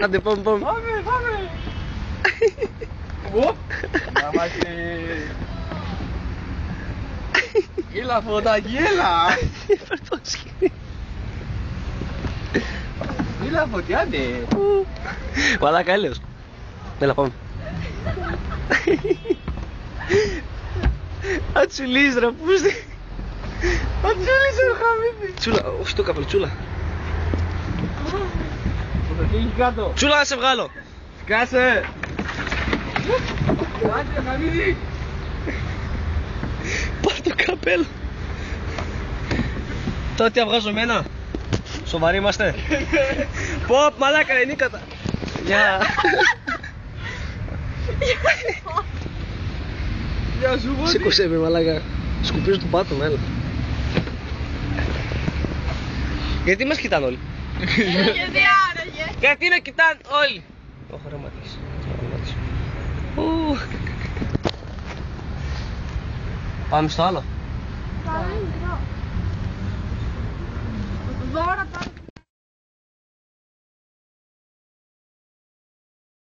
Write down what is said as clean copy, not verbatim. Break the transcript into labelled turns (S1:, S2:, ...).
S1: Άντε πάμε.
S2: Πάμε. Να είμαστε. Έλα φωτάκι, έλα. Έλα φωτιά, άντε.
S1: Μαλάκα έλεος. Έλα πάμε. Ατσουλής ρε πούστη.
S2: Ατσούλης ρε χαμίδι.
S1: Τσούλα, όχι το καπέλο, τσούλα.
S2: Το χείλι κάτω.
S1: Τσούλα να σε βγάλω.
S2: Σκάσε. Άντε χαμίδι.
S1: Πάρ' το καπέλο. Τώρα τι βγάζω εμένα. Σοβαροί είμαστε. Ποπ μαλάκα είναι κατά. Γεια.
S2: Γεια σου Βότη.
S1: Σήκωσέ με μαλάκα. Σκουπίζω το πάτωμα, έλα. Γιατί μας κοιτάνε όλοι.
S3: Γιατί άραγε.
S1: Γιατί με κοιτάνε όλοι. Όχι ρε ματίς. Πάμε στο άλλο.
S3: Πάμε εδώ. Δώρα πάμε.